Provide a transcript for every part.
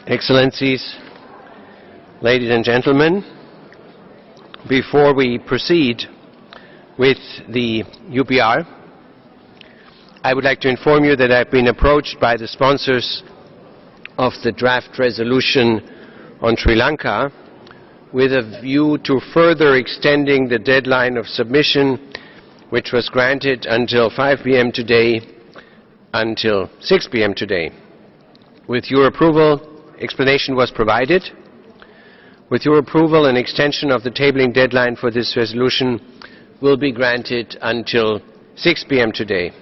Excellencies, ladies and gentlemen, before we proceed with the UPR, I would like to inform you that I have been approached by the sponsors of the draft resolution on Sri Lanka with a view to further extending the deadline of submission, which was granted until 5 p.m. today, until 6 p.m. today. With your approval, explanation was provided. With your approval, an extension of the tabling deadline for this resolution will be granted until 6 p.m. today.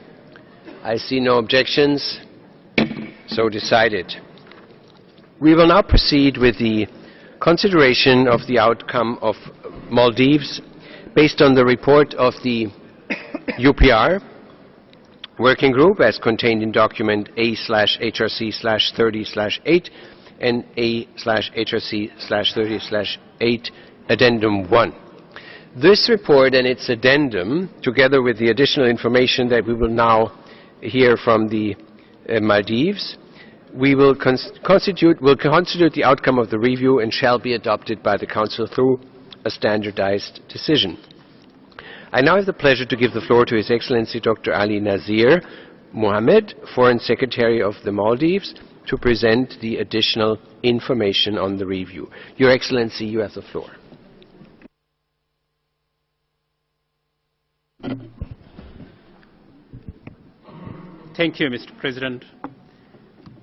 I see no objections, so decided. We will now proceed with the consideration of the outcome of Maldives based on the report of the UPR Working Group as contained in document A/HRC/30/8 and A/HRC/30/8 Addendum 1. This report and its addendum, together with the additional information that we will now hear from the Maldives, will constitute the outcome of the review and shall be adopted by the Council through a standardized decision. I now have the pleasure to give the floor to His Excellency Dr. Ali Nazeer Mohamed, Foreign Secretary of the Maldives, to present the additional information on the review. Your Excellency, you have the floor. Thank you, Mr. President.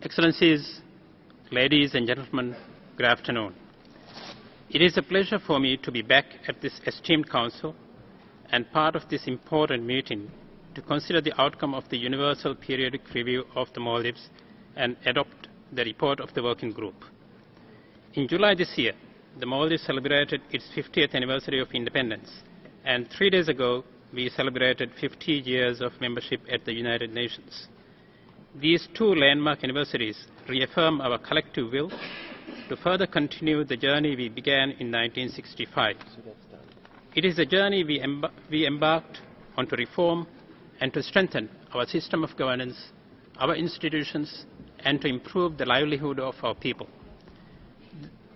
Excellencies, ladies and gentlemen, good afternoon. It is a pleasure for me to be back at this esteemed Council and part of this important meeting to consider the outcome of the Universal Periodic Review of the Maldives and adopt the report of the Working Group. In July this year, the Maldives celebrated its 50th anniversary of independence, and 3 days ago, we celebrated 50 years of membership at the United Nations. These two landmark anniversaries reaffirm our collective will to further continue the journey we began in 1965. It is a journey we embarked on to reform and to strengthen our system of governance, our institutions, and to improve the livelihood of our people.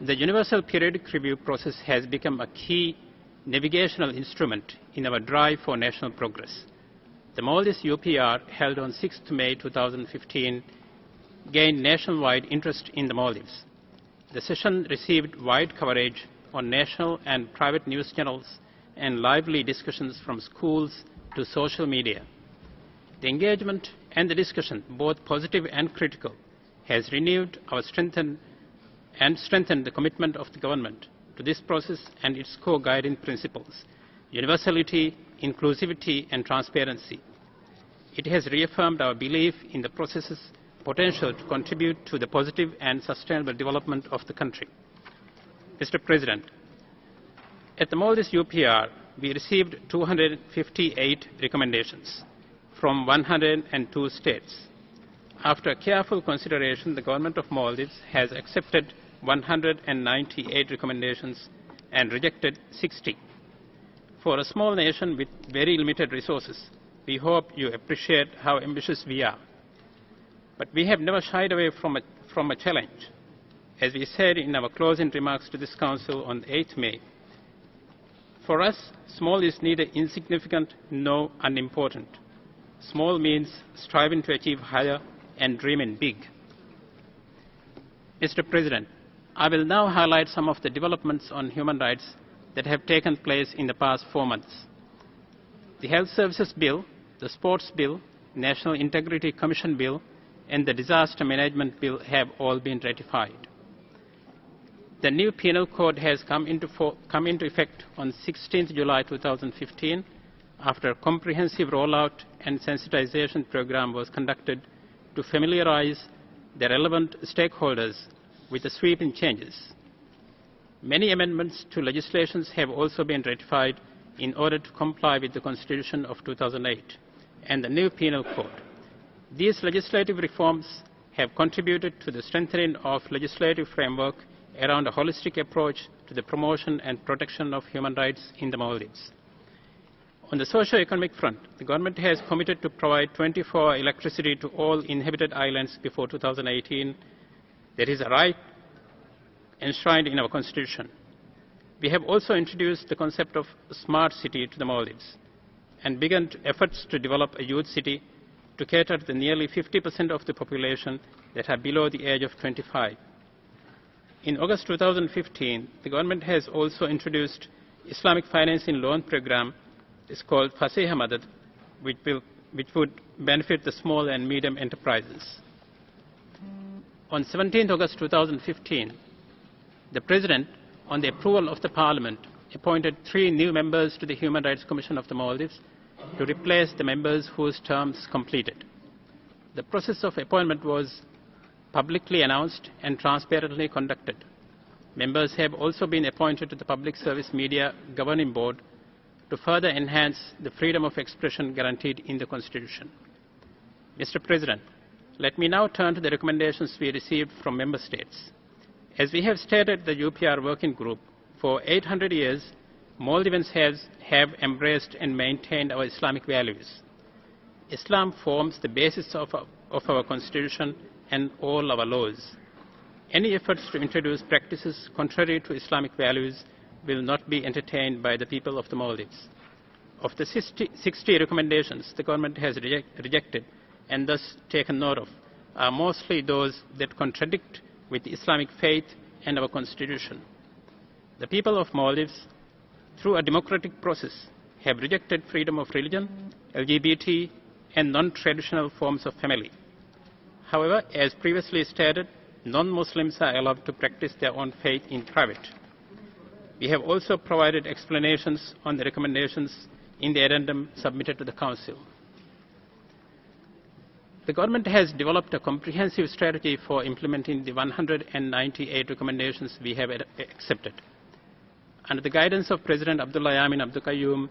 The Universal Periodic Review process has become a key navigational instrument in our drive for national progress. The Maldives UPR, held on 6th May 2015, gained nationwide interest in the Maldives. The session received wide coverage on national and private news channels and lively discussions from schools to social media. The engagement and the discussion, both positive and critical, has renewed our strengthened the commitment of the government to this process and its core guiding principles: universality, inclusivity, and transparency. It has reaffirmed our belief in the process's potential to contribute to the positive and sustainable development of the country. Mr. President, at the Maldives UPR, we received 258 recommendations from 102 states. After careful consideration, the government of Maldives has accepted 198 recommendations and rejected 60. For a small nation with very limited resources, we hope you appreciate how ambitious we are. But we have never shied away from a challenge. As we said in our closing remarks to this Council on 8th May, for us, small is neither insignificant nor unimportant. Small means striving to achieve higher and dreaming big. Mr. President, I will now highlight some of the developments on human rights that have taken place in the past 4 months. The Health Services Bill, the Sports Bill, National Integrity Commission Bill, and the Disaster Management Bill have all been ratified. The new Penal Code has come into effect on 16th July 2015 after a comprehensive rollout and sensitization program was conducted to familiarize the relevant stakeholders with the sweeping changes. Many amendments to legislations have also been ratified in order to comply with the Constitution of 2008 and the new Penal Code. These legislative reforms have contributed to the strengthening of legislative framework around a holistic approach to the promotion and protection of human rights in the Maldives. On the socio-economic front, the government has committed to provide 24-hour electricity to all inhabited islands before 2018. There is a right enshrined in our Constitution. We have also introduced the concept of smart city to the Maldives and begun efforts to develop a youth city to cater to the nearly 50% of the population that are below the age of 25. In August 2015, the government has also introduced Islamic financing loan program. It's called practicetheir Madad, which would benefit the small and medium enterprises. On 17 August 2015, the President, on the approval of the Parliament, appointed 3 new members to the Human Rights Commission of the Maldives to replace the members whose terms completed. The process of appointment was publicly announced and transparently conducted. Members have also been appointed to the Public Service Media Governing Board to further enhance the freedom of expression guaranteed in the Constitution. Mr. President, let me now turn to the recommendations we received from Member States. As we have stated the UPR Working Group, for 800 years, Maldivians have embraced and maintained our Islamic values. Islam forms the basis of our Constitution and all our laws. Any efforts to introduce practices contrary to Islamic values will not be entertained by the people of the Maldives. Of the 60 recommendations the government has rejected and thus taken note of are mostly those that contradict with the Islamic faith and our Constitution. The people of Maldives, through a democratic process, have rejected freedom of religion, LGBT, and non-traditional forms of family. However, as previously stated, non-Muslims are allowed to practice their own faith in private. We have also provided explanations on the recommendations in the Addendum submitted to the Council. The government has developed a comprehensive strategy for implementing the 198 recommendations we have accepted. Under the guidance of President Abdullah Yamin Abdul Qayyum,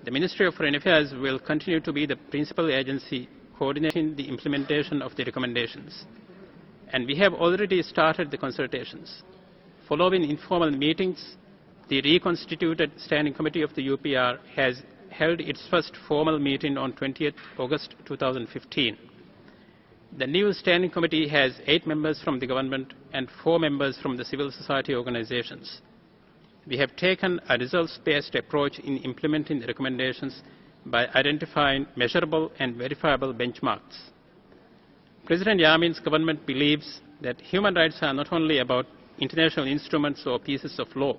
the Ministry of Foreign Affairs will continue to be the principal agency coordinating the implementation of the recommendations. And we have already started the consultations. Following informal meetings, the reconstituted Standing Committee of the UPR has held its first formal meeting on 20th August 2015. The new Standing Committee has 8 members from the government and 4 members from the civil society organizations. We have taken a results-based approach in implementing the recommendations by identifying measurable and verifiable benchmarks. President Yamin's government believes that human rights are not only about international instruments or pieces of law.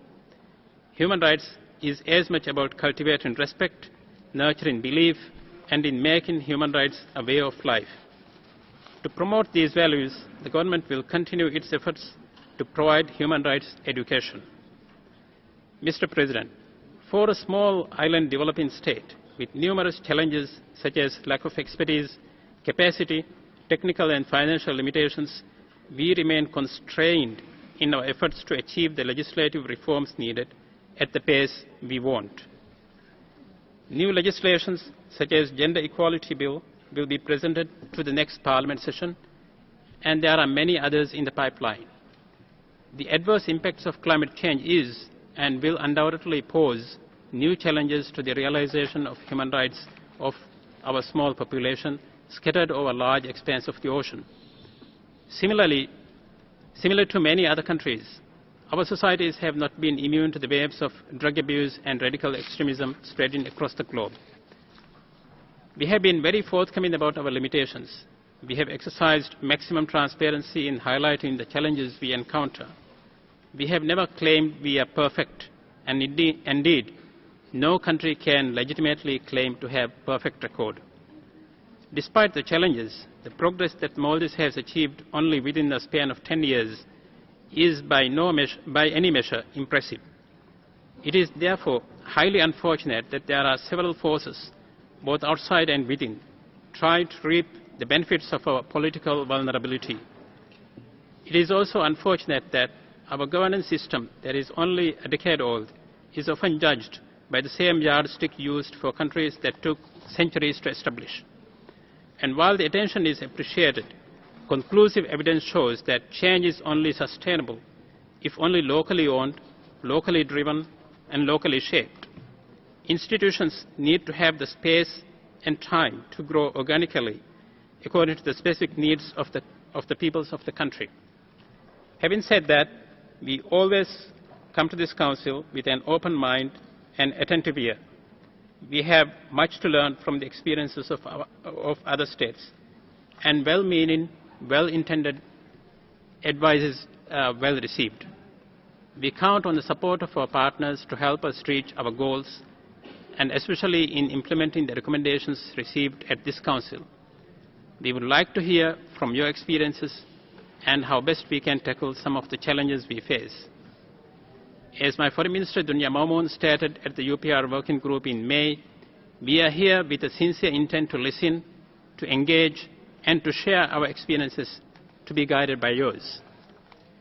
Human rights is as much about cultivating respect, nurturing belief, and in making human rights a way of life. To promote these values, the government will continue its efforts to provide human rights education. Mr. President, for a small island developing state with numerous challenges such as lack of expertise, capacity, technical and financial limitations, we remain constrained in our efforts to achieve the legislative reforms needed at the pace we want. New legislations such as Gender Equality Bill will be presented to the next Parliament session, and there are many others in the pipeline. The adverse impacts of climate change is and will undoubtedly pose new challenges to the realization of human rights of our small population scattered over a large expanse of the ocean. Similar to many other countries, our societies have not been immune to the waves of drug abuse and radical extremism spreading across the globe. We have been very forthcoming about our limitations. We have exercised maximum transparency in highlighting the challenges we encounter. We have never claimed we are perfect, and indeed, no country can legitimately claim to have perfect record. Despite the challenges, the progress that Maldives has achieved only within the span of 10 years is by any measure impressive. It is therefore highly unfortunate that there are several forces, both outside and within, trying to reap the benefits of our political vulnerability. It is also unfortunate that our governance system, that is only a decade old, is often judged by the same yardstick used for countries that took centuries to establish. And while the attention is appreciated, conclusive evidence shows that change is only sustainable if only locally owned, locally driven, and locally shaped. Institutions need to have the space and time to grow organically according to the specific needs of the peoples of the country. Having said that, We always come to this Council with an open mind and attentive ear. We have much to learn from the experiences of other states, and well-meaning, well-intended advice is well received. We count on the support of our partners to help us reach our goals, and especially in implementing the recommendations received at this Council. We would like to hear from your experiences and how best we can tackle some of the challenges we face. As my Foreign Minister Nazeer Mohamed stated at the UPR Working Group in May, we are here with a sincere intent to listen, to engage, and to share our experiences to be guided by yours.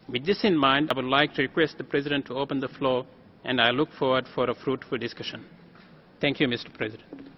With this in mind, I would like to request the President to open the floor, and I look forward for a fruitful discussion. Thank you, Mr. President.